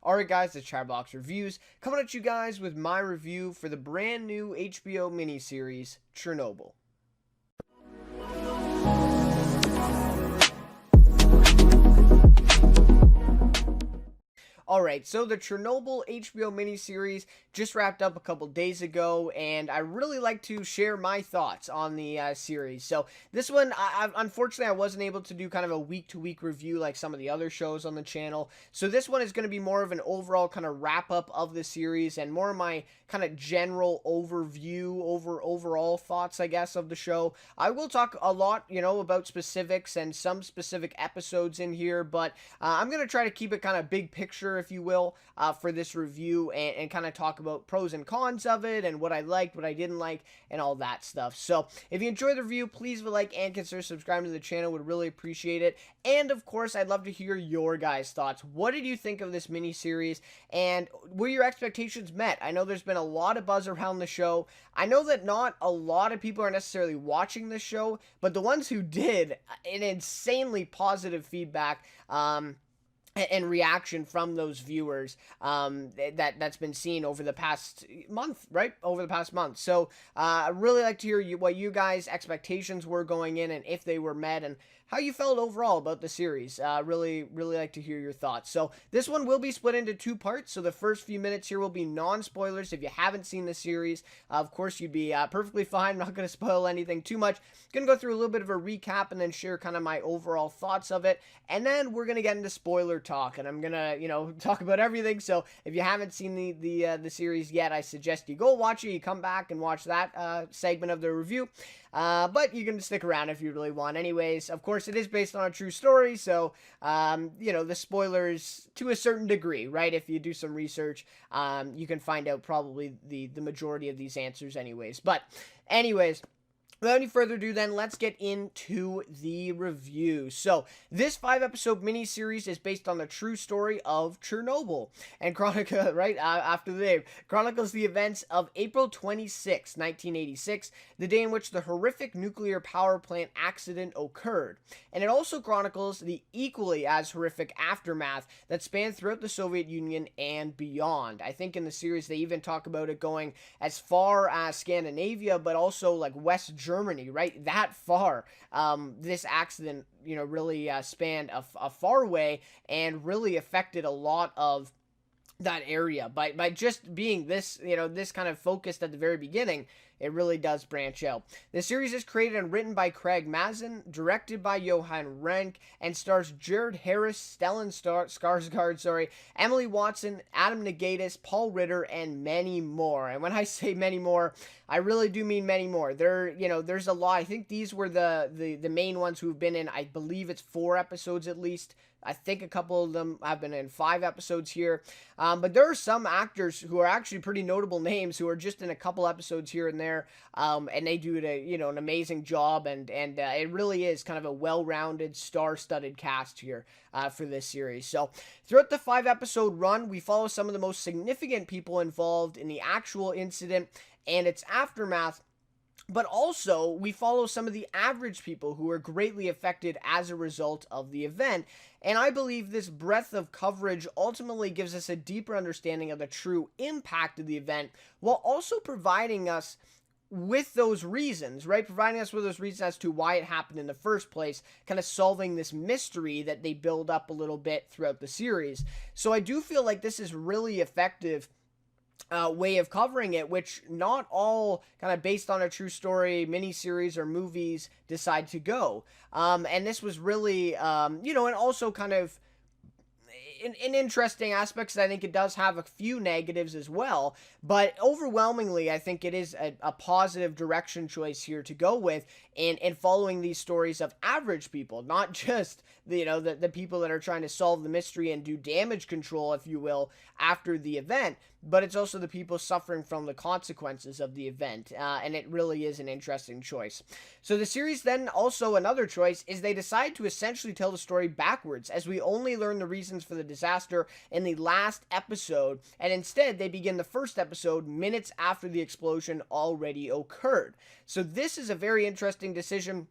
Alright guys, it's Chatterbox Reviews, coming at you guys with my review for the brand new HBO miniseries, Chernobyl. Alright, so the Chernobyl HBO miniseries just wrapped up a couple days ago, and I really like to share my thoughts on the series. So this one, unfortunately, I wasn't able to do kind of a week-to-week review like some of the other shows on the channel. So this one is going to be more of an overall kind of wrap-up of the series and more of my kind of general overview, overall thoughts, I guess, of the show. I will talk a lot, about specifics and some specific episodes in here, but I'm going to try to keep it kind of big picture, if you will, for this review and kind of talk about pros and cons of it and what I liked, what I didn't like, and all that stuff. So if you enjoyed the review, please leave a like and consider subscribing to the channel. Would really appreciate it. And of course, I'd love to hear your guys' thoughts. What did you think of this miniseries, and were your expectations met? I know there's been a lot of buzz around the show. I know that not a lot of people are necessarily watching this show, but the ones who did, an insanely positive feedback and reaction from those viewers that's been seen over the past month, right? Over the past month. So I'd really like to hear what you guys' expectations were going in and if they were met and how you felt overall about the series. Really like to hear your thoughts. So this one will be split into two parts. So the first few minutes here will be non-spoilers. If you haven't seen the series, of course, you'd be perfectly fine. I'm not going to spoil anything too much. Going to go through a little bit of a recap and then share kind of my overall thoughts of it. And then we're going to get into spoiler talk, and I'm going to, talk about everything. So if you haven't seen the series yet, I suggest you go watch it. You come back and watch that segment of the review. But you can stick around if you really want. Anyways, of course, it is based on a true story, so, the spoilers to a certain degree, right? If you do some research, you can find out probably the majority of these answers anyways. But anyways, without any further ado, then, let's get into the review. So, this 5-episode miniseries is based on the true story of Chernobyl, and right after the name, chronicles the events of April 26, 1986, the day in which the horrific nuclear power plant accident occurred. And it also chronicles the equally as horrific aftermath that spanned throughout the Soviet Union and beyond. I think in the series, they even talk about it going as far as Scandinavia, but also, like, West Germany, right? That far. This accident, really spanned a far way and really affected a lot of that area. By just being this, this kind of focused at the very beginning, it really does branch out. The series is created and written by Craig Mazin, directed by Johan Renck, and stars Jared Harris, Stellan Skarsgård, Emily Watson, Adam Negatis, Paul Ritter, and many more. And when I say many more, I really do mean many more. There's a lot. I think these were the main ones who've been in, I believe it's 4 episodes at least. I think a couple of them have been in 5 episodes here. But there are some actors who are actually pretty notable names who are just in a couple episodes here and there. And they do an amazing job. And it really is kind of a well-rounded, star-studded cast here for this series. So throughout the 5-episode run, we follow some of the most significant people involved in the actual incident and its aftermath. But also, we follow some of the average people who are greatly affected as a result of the event. And I believe this breadth of coverage ultimately gives us a deeper understanding of the true impact of the event, while also providing us with those reasons, right? Providing us with those reasons as to why it happened in the first place, kind of solving this mystery that they build up a little bit throughout the series. So I do feel like this is really effective way of covering it, which not all kind of based on a true story miniseries or movies decide to go. And this was really, and also kind of an interesting aspect, because I think it does have a few negatives as well, but overwhelmingly I think it is a positive direction choice here to go with in following these stories of average people, not just the people that are trying to solve the mystery and do damage control, if you will, after the event, but it's also the people suffering from the consequences of the event, and it really is an interesting choice. So the series then, also another choice, is they decide to essentially tell the story backwards, as we only learn the reasons for the disaster in the last episode, and instead they begin the first episode minutes after the explosion already occurred. So this is a very interesting decision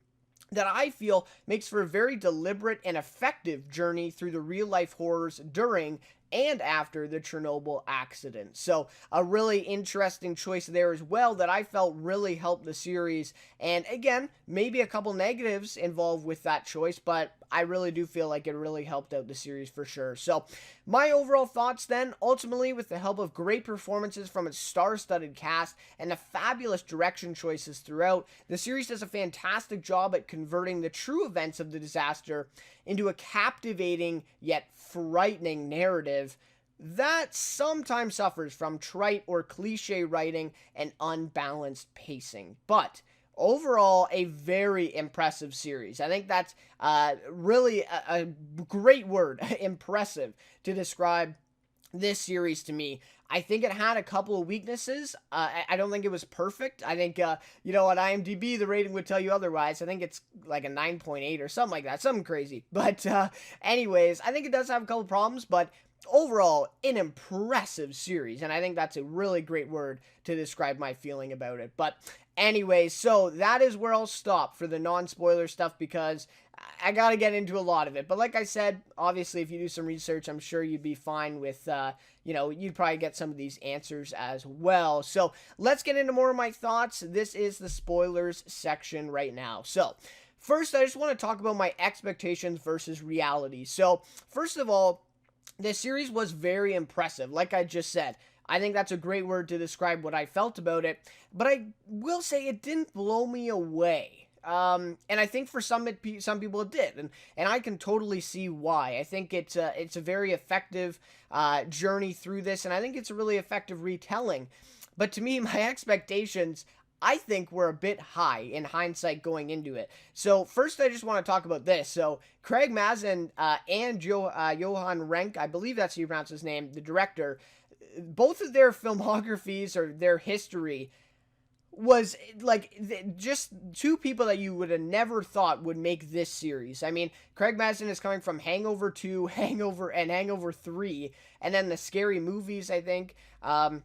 that I feel makes for a very deliberate and effective journey through the real-life horrors during and after the Chernobyl accident. So a really interesting choice there as well that I felt really helped the series. And again, maybe a couple negatives involved with that choice, but I really do feel like it really helped out the series for sure. So my overall thoughts then, ultimately with the help of great performances from its star-studded cast and the fabulous direction choices throughout, the series does a fantastic job at converting the true events of the disaster into a captivating yet frightening narrative that sometimes suffers from trite or cliche writing and unbalanced pacing. But overall, a very impressive series. I think that's really a great word, impressive, to describe this series to me. I think it had a couple of weaknesses. I don't think it was perfect. I think, on IMDb, the rating would tell you otherwise. I think it's like a 9.8 or something like that. Something crazy. But anyways, I think it does have a couple of problems, but overall, an impressive series. And I think that's a really great word to describe my feeling about it. But anyways, so that is where I'll stop for the non-spoiler stuff because I gotta get into a lot of it. But like I said, obviously, if you do some research, I'm sure you'd be fine with, you'd probably get some of these answers as well. So let's get into more of my thoughts. This is the spoilers section right now. So first, I just want to talk about my expectations versus reality. So first of all, this series was very impressive. Like I just said, I think that's a great word to describe what I felt about it. But I will say it didn't blow me away. And I think for some people it did, and I can totally see why. I think it's a very effective journey through this, and I think it's a really effective retelling. But to me, my expectations, I think, were a bit high in hindsight going into it. So first, I just want to talk about this. So Craig Mazin and Johan Renck, I believe that's how you pronounce his name, the director, both of their filmographies or their history was like just two people that you would have never thought would make this series. I mean, Craig Mazin is coming from Hangover 2, Hangover, and Hangover 3, and then the Scary Movies, I think. And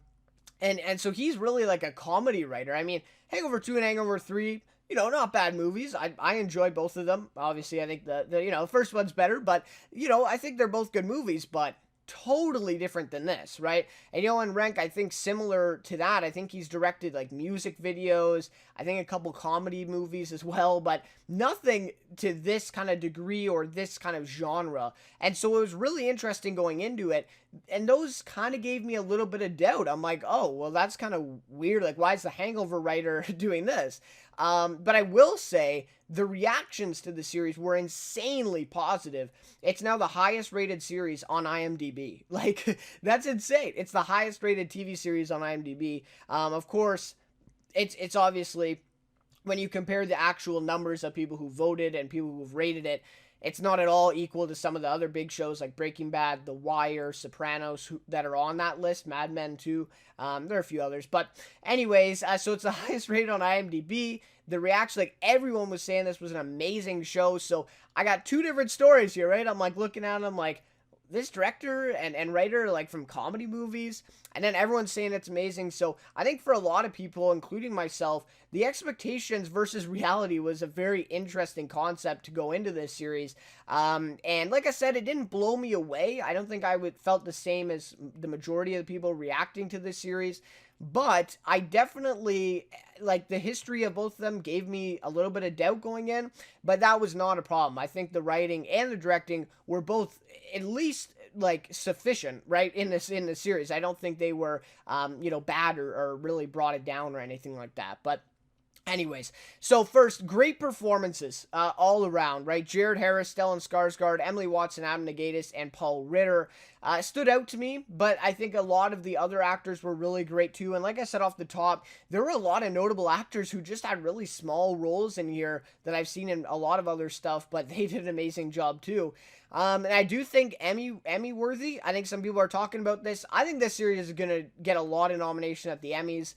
so he's really like a comedy writer. I mean, Hangover 2 and Hangover 3, not bad movies. I enjoy both of them. Obviously, I think the first one's better, but, I think they're both good movies, but totally different than this, right? And Johan Renck, I think similar to that, I think he's directed like music videos, I think a couple comedy movies as well, but nothing to this kind of degree or this kind of genre. And so it was really interesting going into it, and those kind of gave me a little bit of doubt. I'm like, oh, well, that's kind of weird. Like, why is the Hangover writer doing this? But I will say the reactions to the series were insanely positive. It's now the highest rated series on IMDb. Like, that's insane. It's the highest rated TV series on IMDb. Of course, it's obviously, when you compare the actual numbers of people who voted and people who've rated it, it's not at all equal to some of the other big shows like Breaking Bad, The Wire, Sopranos that are on that list, Mad Men too. There are a few others. But anyways, so it's the highest rated on IMDb. The reaction, like everyone was saying this was an amazing show. So I got two different stories here, right? I'm like looking at them like, this director and writer, like from comedy movies, and then everyone's saying it's amazing. So I think for a lot of people, including myself, the expectations versus reality was a very interesting concept to go into this series. And like I said, it didn't blow me away. I don't think I felt the same as the majority of the people reacting to this series. But I definitely, like, the history of both of them gave me a little bit of doubt going in, but that was not a problem. I think the writing and the directing were both at least, like, sufficient, right, in the series. I don't think they were, bad or really brought it down or anything like that. But anyways, so first, great performances all around, right? Jared Harris, Stellan Skarsgård, Emily Watson, Adam Nagaitis, and Paul Ritter stood out to me, but I think a lot of the other actors were really great too. And like I said off the top, there were a lot of notable actors who just had really small roles in here that I've seen in a lot of other stuff, but they did an amazing job too. And I do think Emmy worthy. I think some people are talking about this. I think this series is going to get a lot of nomination at the Emmys.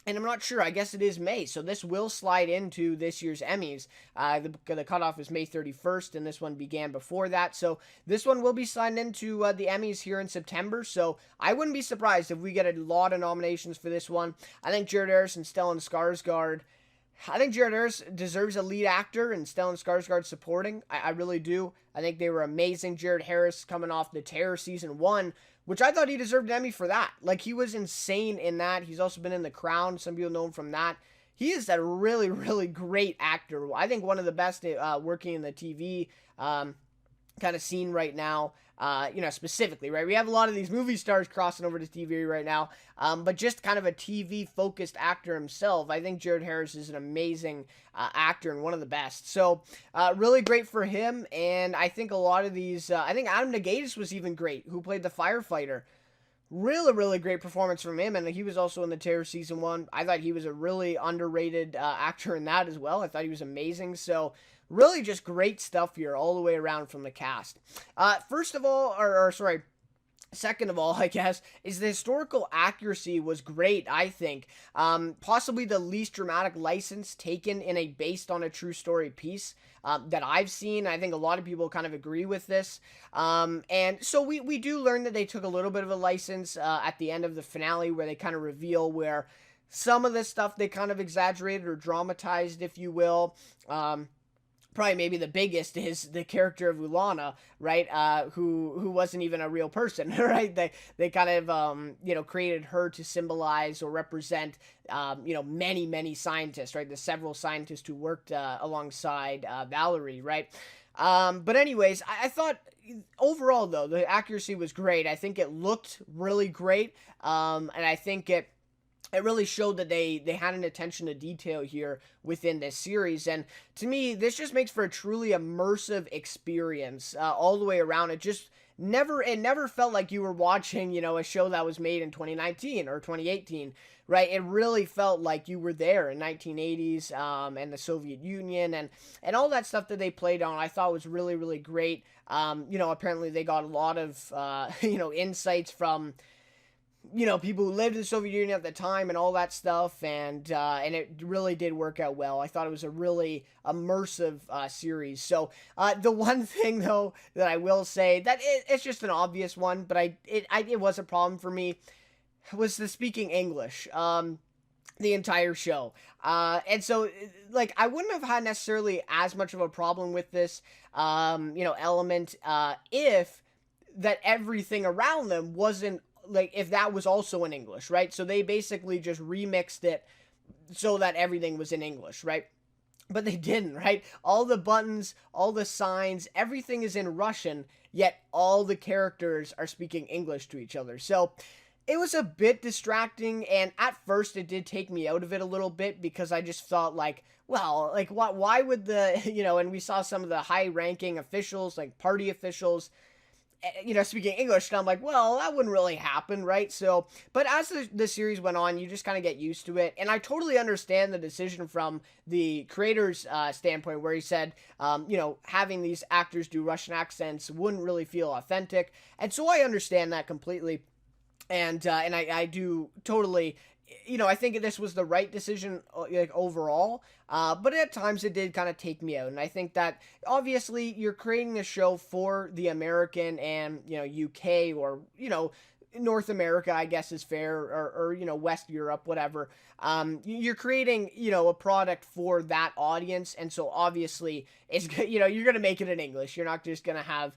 And I'm not sure. I guess it is May, so this will slide into this year's Emmys. The cutoff is May 31st, and this one began before that. So this one will be sliding into the Emmys here in September. So I wouldn't be surprised if we get a lot of nominations for this one. I think Jared Harris and Stellan Skarsgård I think Jared Harris deserves a lead actor and Stellan Skarsgård supporting. I really do. I think they were amazing. Jared Harris coming off The Terror season 1, which I thought he deserved an Emmy for that. Like, he was insane in that. He's also been in The Crown. Some people know him from that. He is a really, really great actor. I think one of the best working in the TV kind of scene right now. Specifically, right? We have a lot of these movie stars crossing over to TV right now, but just kind of a TV-focused actor himself. I think Jared Harris is an amazing actor and one of the best. So, really great for him, and I think a lot of these, I think Adam Negatis was even great, who played the firefighter. Really, really great performance from him, and he was also in The Terror season 1. I thought he was a really underrated actor in that as well. I thought he was amazing, so really just great stuff here all the way around from the cast. Second of all, I guess, is the historical accuracy was great, I think. Possibly the least dramatic license taken in a based on a true story piece that I've seen. I think a lot of people kind of agree with this. And so we do learn that they took a little bit of a license at the end of the finale, where they kind of reveal where some of this stuff they kind of exaggerated or dramatized, if you will. Probably maybe the biggest is the character of Ulana, right? Who wasn't even a real person, right? They kind of created her to symbolize or represent many scientists, right? The several scientists who worked alongside Valerie, right? But anyways, I thought overall though the accuracy was great. I think it looked really great, and I think it really showed that they had an attention to detail here within this series. And to me, this just makes for a truly immersive experience all the way around. It never felt like you were watching, a show that was made in 2019 or 2018, right? It really felt like you were there in 1980s and the Soviet Union and all that stuff that they played on. I thought was really, really great. Apparently they got a lot of, insights from people who lived in the Soviet Union at the time and all that stuff, and it really did work out well. I thought it was a really immersive series. So the one thing though that I will say that it's just an obvious one, but it was a problem for me, was the speaking English. The entire show. And so, like, I wouldn't have had necessarily as much of a problem with this, element, if that everything around them wasn't, like, if that was also in English, right? So they basically just remixed it so that everything was in English, right? But they didn't, right? All the buttons, all the signs, everything is in Russian, yet all the characters are speaking English to each other. So it was a bit distracting, and at first it did take me out of it a little bit, because I just thought, like, well, like, why would the, and we saw some of the high-ranking officials, like party officials, speaking English, and I'm like, well, that wouldn't really happen, right? So, but as the series went on, you just kind of get used to it, and I totally understand the decision from the creator's standpoint, where he said, having these actors do Russian accents wouldn't really feel authentic, and so I understand that completely, and I do totally, I think this was the right decision, like, overall, but at times it did kind of take me out, and I think that, obviously, you're creating a show for the American and, UK, or, North America, I guess is fair, or West Europe, whatever. You're creating, a product for that audience, and so obviously it's, you're gonna make it in English. You're not just gonna have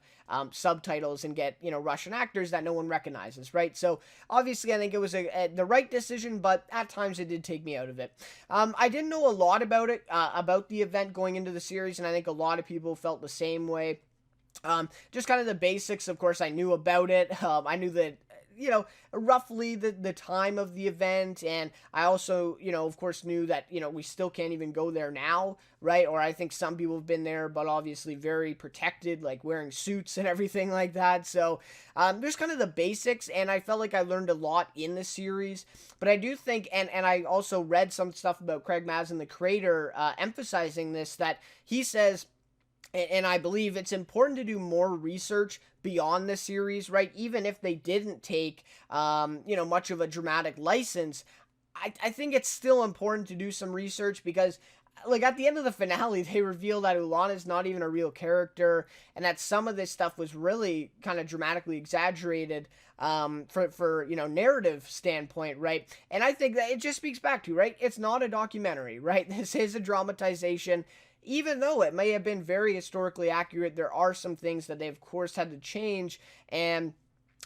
subtitles and get, Russian actors that no one recognizes, right? So obviously I think it was the right decision, but at times it did take me out of it. I didn't know a lot about it, about the event going into the series, and I think a lot of people felt the same way. Just kind of the basics, of course, I knew about it. I knew that, roughly the time of the event, and I also, of course, knew that, we still can't even go there now, right? Or I think some people have been there, but obviously very protected, like wearing suits and everything like that. So there's kind of the basics, and I felt like I learned a lot in the series. But I do think, and I also read some stuff about Craig Mazin, the creator, emphasizing this, that he says, and I believe it's important to do more research beyond the series, right? Even if they didn't take, much of a dramatic license, I think it's still important to do some research, because like at the end of the finale, they reveal that Ulana's not even a real character, and that some of this stuff was really kind of dramatically exaggerated for narrative standpoint, right? And I think that it just speaks back to, right, it's not a documentary, right? This is a dramatization. Even though it may have been very historically accurate, there are some things that they of course had to change, and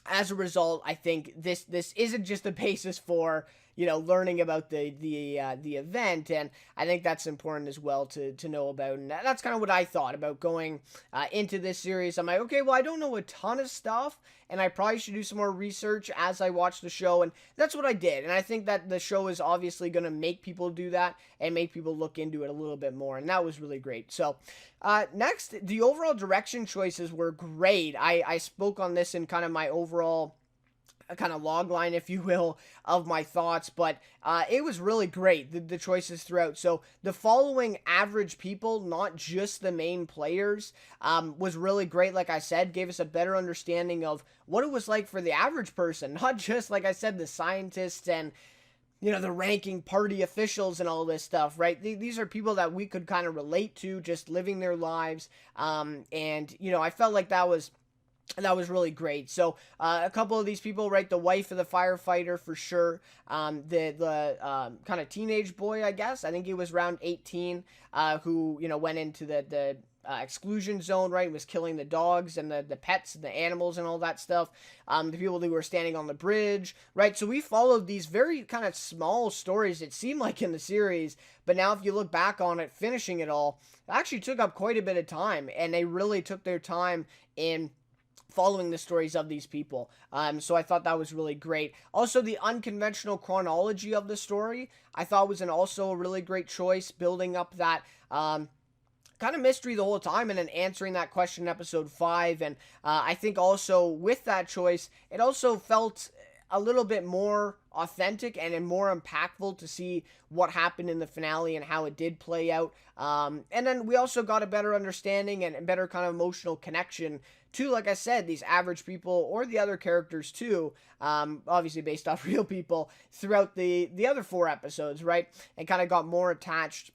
as a result, I think this isn't just a basis for learning about the event, and I think that's important as well to know about, and that's kind of what I thought about going into this series. I'm like, okay, well, I don't know a ton of stuff, and I probably should do some more research as I watch the show, and that's what I did, and I think that the show is obviously going to make people do that and make people look into it a little bit more, and that was really great. So next, the overall direction choices were great. I spoke on this in kind of my overall kind of log line, if you will, of my thoughts, but it was really great, the choices throughout. So the following average people, not just the main players, was really great. Like I said, gave us a better understanding of what it was like for the average person, not just, like I said, the scientists and the ranking party officials and all this stuff, right? These are people that we could kind of relate to, just living their lives, and I felt like that was really great. So a couple of these people, right? The wife of the firefighter for sure. The kind of teenage boy, I guess. I think he was around 18, who went into the exclusion zone, right? Was killing the dogs and the pets and the animals and all that stuff. The people who were standing on the bridge, right? So we followed these very kind of small stories, it seemed like, in the series, but now if you look back on it, finishing it all, it actually took up quite a bit of time, and they really took their time in following the stories of these people. So I thought that was really great. Also, the unconventional chronology of the story, I thought was also a really great choice, building up that kind of mystery the whole time and then answering that question in episode 5. And I think also with that choice, it also felt a little bit more authentic and more impactful to see what happened in the finale and how it did play out. And then we also got a better understanding and better kind of emotional connection to, like I said, these average people or the other characters too, obviously based off real people, throughout the other 4 episodes, right? And kind of got more attached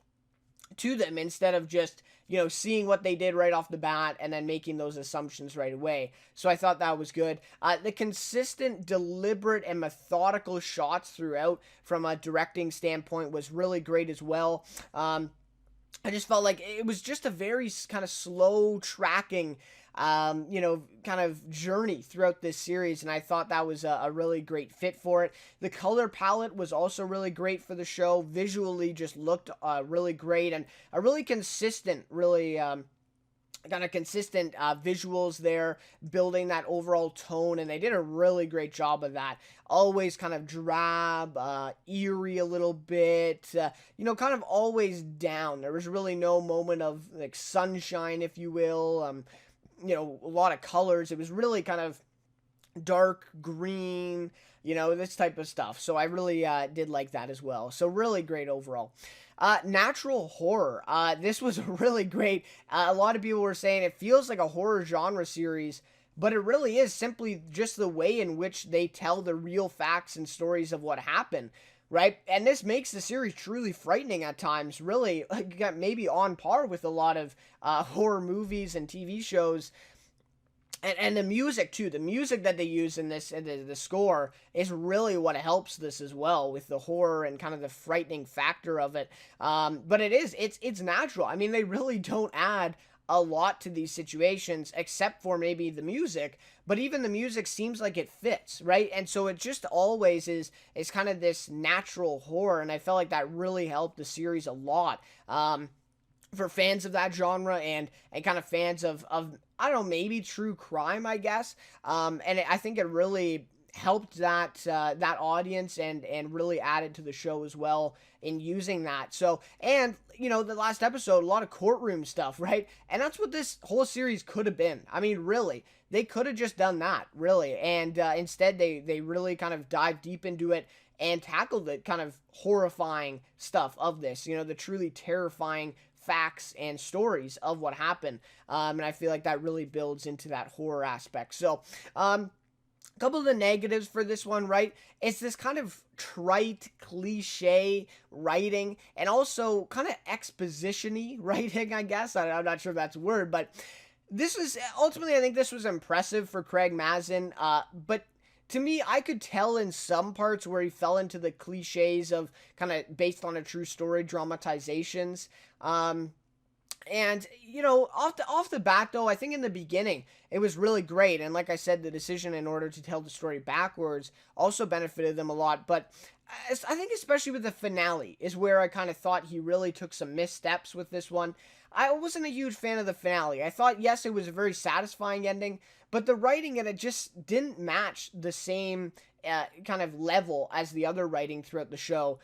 to them instead of just seeing what they did right off the bat and then making those assumptions right away. So I thought that was good. The consistent, deliberate, and methodical shots throughout from a directing standpoint was really great as well. I just felt like it was just a very kind of slow tracking kind of journey throughout this series, and I thought that was a really great fit for it. The color palette was also really great for the show. Visually just looked really great, and a really consistent, really kind of consistent visuals there, building that overall tone, and they did a really great job of that. Always kind of drab, eerie a little bit, kind of always down. There was really no moment of like sunshine, if you will. A lot of colors. It was really kind of dark green, this type of stuff. So I really did like that as well. So really great overall. Natural horror. This was really great. A lot of people were saying it feels like a horror genre series, but it really is simply just the way in which they tell the real facts and stories of what happened. Right? And this makes the series truly frightening at times, really, like, maybe on par with a lot of horror movies and TV shows. And the music, too. The music that they use in this, the score, is really what helps this as well, with the horror and kind of the frightening factor of it. But it's natural. I mean, they really don't add a lot to these situations, except for maybe the music, but even the music seems like it fits, right? And so it just always is kind of this natural horror, and I felt like that really helped the series a lot. For fans of that genre and kind of fans of I don't know, maybe true crime, I guess. And I think it really helped that audience and really added to the show as well in using that. So, and the last episode, a lot of courtroom stuff, right? And that's what this whole series could have been. I mean, really, they could have just done that, really. And instead, they really kind of dived deep into it and tackled the kind of horrifying stuff of this, the truly terrifying facts and stories of what happened. And I feel like that really builds into that horror aspect. So, A couple of the negatives for this one, right? It's this kind of trite, cliche writing, and also kind of exposition-y writing, I guess. I'm not sure if that's a word, but this was ultimately, I think this was impressive for Craig Mazin. But to me, I could tell in some parts where he fell into the cliches of kind of based on a true story dramatizations. And off the bat though, I think in the beginning it was really great, and like I said, the decision in order to tell the story backwards also benefited them a lot. But I think especially with the finale is where I kind of thought he really took some missteps with this one. I wasn't a huge fan of the finale. I thought, yes, it was a very satisfying ending, but the writing in it just didn't match the same kind of level as the other writing throughout the show.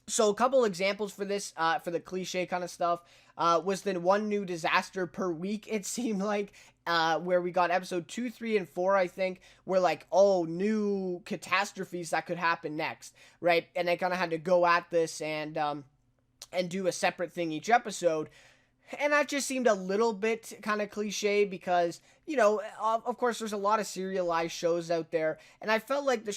So a couple examples for this, for the cliche kind of stuff, was the one new disaster per week, it seemed like, where we got episode 2, 3, and 4, I think, were like, oh, new catastrophes that could happen next, right? And they kind of had to go at this and do a separate thing each episode. And that just seemed a little bit kind of cliche because, of course, there's a lot of serialized shows out there. And I felt like the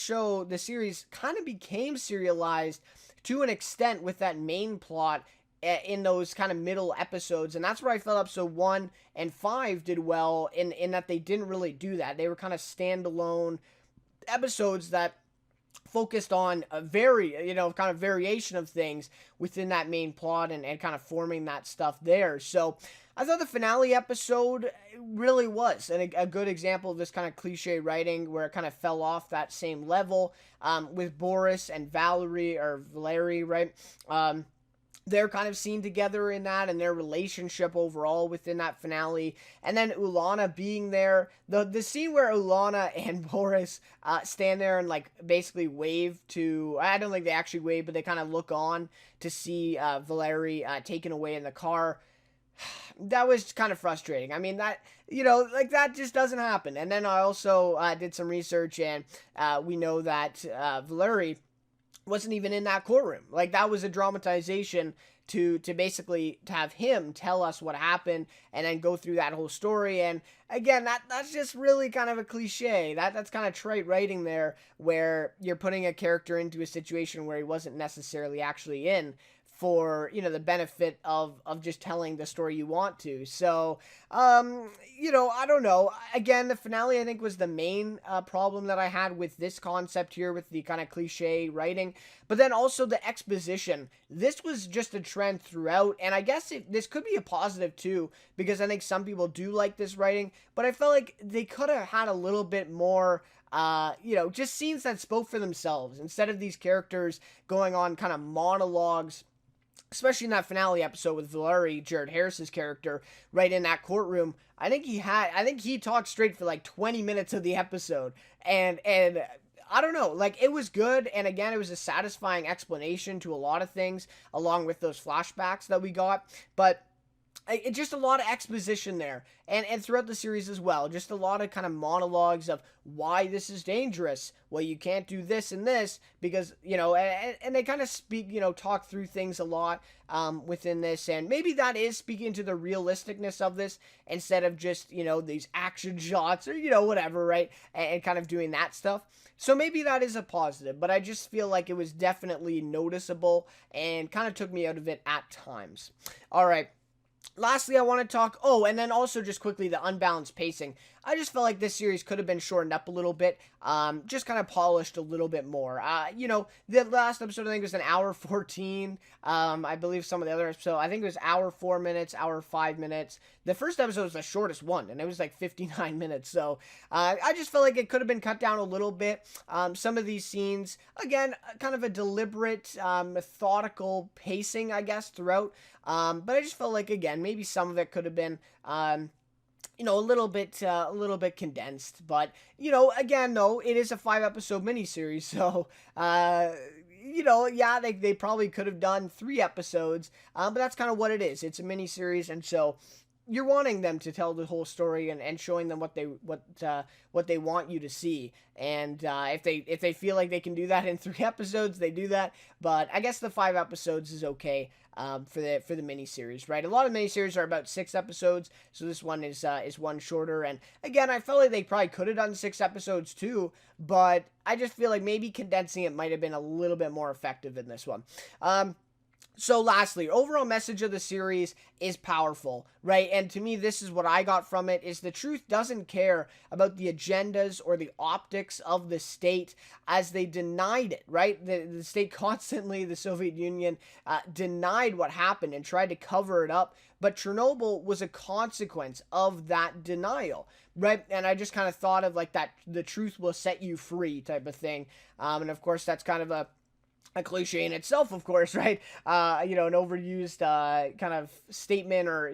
series kind of became serialized to an extent with that main plot in those kind of middle episodes. And that's where I felt episode 1 and 5 did well in that they didn't really do that. They were kind of standalone episodes that focused on a very, kind of variation of things within that main plot and kind of forming that stuff there. So I thought the finale episode really was a good example of this kind of cliche writing where it kind of fell off that same level, with Boris and Valerie, right? They're kind of seen together in that and their relationship overall within that finale. And then Ulana being there. The scene where Ulana and Boris stand there and like basically wave to, I don't think they actually wave, but they kind of look on to see Valerie taken away in the car. That was kind of frustrating. I mean, that, that just doesn't happen. And then I also did some research and we know that Valerie wasn't even in that courtroom. Like, that was a dramatization to basically to have him tell us what happened and then go through that whole story. And again, that's just really kind of a cliche. That's kind of trite writing there, where you're putting a character into a situation where he wasn't necessarily actually in, for, the benefit of just telling the story you want to. So, I don't know. Again, the finale, I think, was the main problem that I had with this concept here, with the kind of cliche writing. But then also the exposition. This was just a trend throughout, and I guess this could be a positive too, because I think some people do like this writing, but I felt like they could have had a little bit more just scenes that spoke for themselves, instead of these characters going on kind of monologues, especially in that finale episode with Valerie, Jared Harris's character, right in that courtroom. I think he talked straight for like 20 minutes of the episode. And I don't know, like, it was good. And again, it was a satisfying explanation to a lot of things, along with those flashbacks that we got. But it's just a lot of exposition there, and throughout the series as well, just a lot of kind of monologues of why this is dangerous. Well, you can't do this and this because, and they kind of speak, talk through things a lot within this, and maybe that is speaking to the realisticness of this, instead of just, these action shots or, whatever, right, and kind of doing that stuff. So maybe that is a positive, but I just feel like it was definitely noticeable and kind of took me out of it at times. All right. Lastly, I want to talk, and then also just quickly, the unbalanced pacing. I just felt like this series could have been shortened up a little bit, just kind of polished a little bit more. The last episode, I think, was an hour 14. I believe some of the other episodes, I think it was hour 4 minutes, hour 5 minutes. The first episode was the shortest one, and it was like 59 minutes. So I just felt like it could have been cut down a little bit. Some of these scenes, again, kind of a deliberate, methodical pacing, I guess, throughout. But I just felt like, again, maybe some of it could have been, a little bit condensed. But, again, though, it is a 5-episode miniseries. So, yeah, they probably could have done 3 episodes. But that's kind of what it is. It's a miniseries. And so, you're wanting them to tell the whole story and showing them what they want you to see. And if they feel like they can do that in 3 episodes, they do that. But I guess the 5 episodes is okay for the miniseries, right? A lot of miniseries are about 6 episodes, so this one is one shorter. And again, I felt like they probably could have done 6 episodes too, but I just feel like maybe condensing it might have been a little bit more effective in this one. So lastly, overall message of the series is powerful, right? And to me, this is what I got from it, is the truth doesn't care about the agendas or the optics of the state, as they denied it, right? The state constantly, the Soviet Union, denied what happened and tried to cover it up. But Chernobyl was a consequence of that denial, right? And I just kind of thought of like that, the truth will set you free type of thing. And of course, that's kind of a cliche in itself, of course, right? An overused kind of statement, or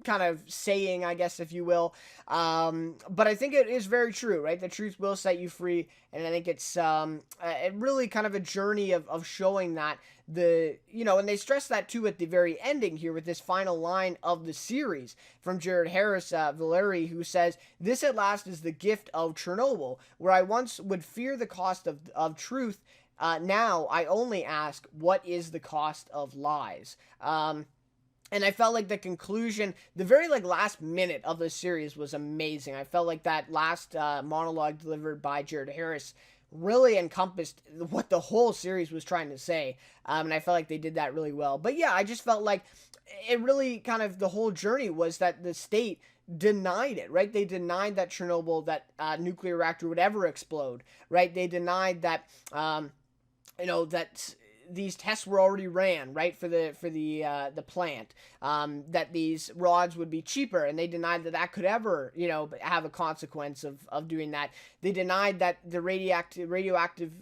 kind of saying, I guess, if you will. But I think it is very true, right? The truth will set you free, and I think it's it really kind of a journey of showing that and they stress that too at the very ending here with this final line of the series from Jared Harris, Valery, who says, "This at last is the gift of Chernobyl, where I once would fear the cost of truth. Now I only ask, what is the cost of lies?" And I felt like the conclusion, the very last minute of the series was amazing. I felt like that last monologue delivered by Jared Harris really encompassed what the whole series was trying to say. And I felt like they did that really well. But yeah, I just felt like it really kind of, the whole journey was that the state denied it, right? They denied that Chernobyl, that nuclear reactor would ever explode, right? They denied that, that these tests were already ran, right, for the plant, that these rods would be cheaper, and they denied that could ever, have a consequence of doing that. They denied that the radioactive,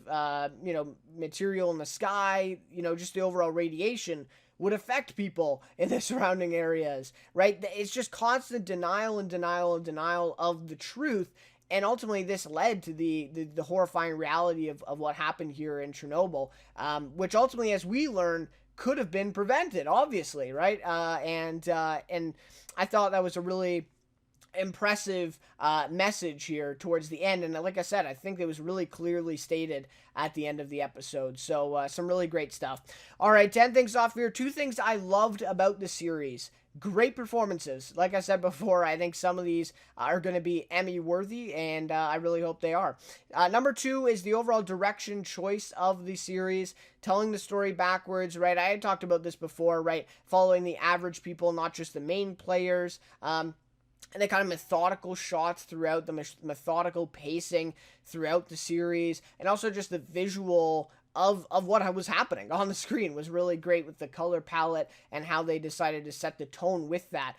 material in the sky, just the overall radiation would affect people in the surrounding areas, right? It's just constant denial and denial and denial of the truth. And ultimately, this led to the horrifying reality of what happened here in Chernobyl, which ultimately, as we learn, could have been prevented, obviously, right? And I thought that was a really impressive message here towards the end. And like I said, I think it was really clearly stated at the end of the episode. So some really great stuff. All right, 10 things off here. 2 things I loved about the series. Great performances. Like I said before, I think some of these are going to be Emmy worthy, and I really hope they are. Number 2 is the overall direction choice of the series, telling the story backwards, right? I had talked about this before, right? Following the average people, not just the main players. And the kind of methodical shots throughout, the methodical pacing throughout the series, and also just the visual of what was happening on the screen was really great, with the color palette and how they decided to set the tone with that.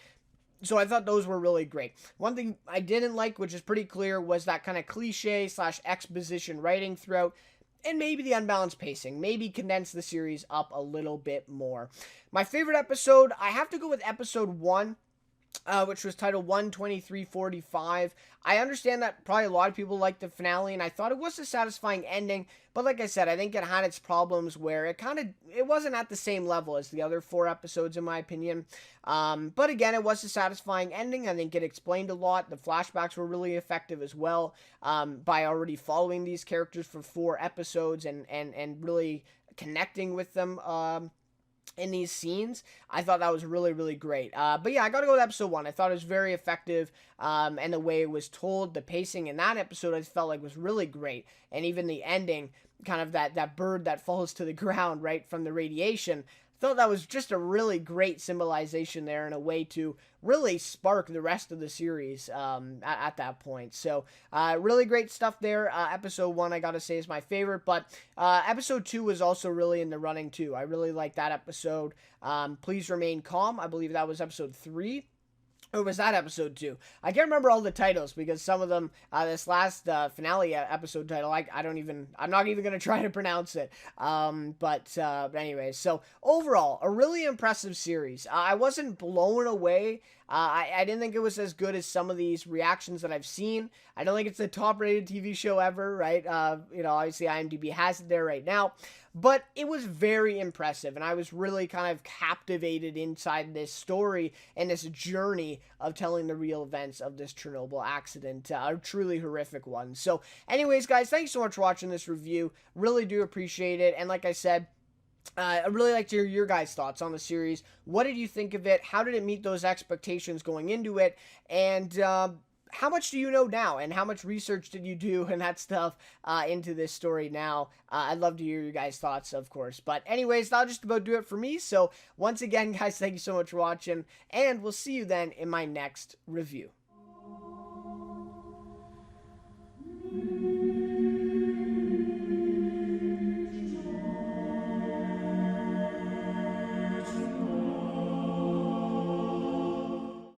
So I thought those were really great. One thing I didn't like, which is pretty clear, was that kind of cliche / exposition writing throughout, and maybe the unbalanced pacing. Maybe condense the series up a little bit more. My favorite episode, I have to go with episode 1. Which was titled 12345. I understand that probably a lot of people like the finale, and I thought it was a satisfying ending, but like I said, I think it had its problems where it wasn't at the same level as the other 4 episodes, in my opinion. But again, it was a satisfying ending. I think it explained a lot. The flashbacks were really effective as well, by already following these characters for 4 episodes and really connecting with them, in these scenes. I thought that was really, really great. But yeah, I gotta go with episode 1. I thought it was very effective, and the way it was told, the pacing in that episode, I felt like was really great. And even the ending, kind of that bird that falls to the ground, right, from the radiation, I thought that was just a really great symbolization there, and a way to really spark the rest of the series at that point. So really great stuff there. Episode 1, I gotta say, is my favorite, but episode 2 was also really in the running too. I really like that episode. Please Remain Calm, I believe that was episode 3. Or was that episode 2? I can't remember all the titles, because some of them, this last finale episode title, I'm not even going to try to pronounce it. But anyway, so overall, a really impressive series. I wasn't blown away. I didn't think it was as good as some of these reactions that I've seen. I don't think it's the top rated TV show ever, right? Obviously IMDb has it there right now. but it was very impressive, and I was really kind of captivated inside this story and this journey of telling the real events of this Chernobyl accident, a truly horrific one. So anyways, guys, thanks so much for watching this review. Really do appreciate it, and like I said, I'd really like to hear your guys' thoughts on the series. What did you think of it? How did it meet those expectations going into it? And how much do you know now? And how much research did you do and that stuff into this story now? I'd love to hear your guys' thoughts, of course. But anyways, that'll just about do it for me. So once again, guys, thank you so much for watching. And we'll see you then in my next review.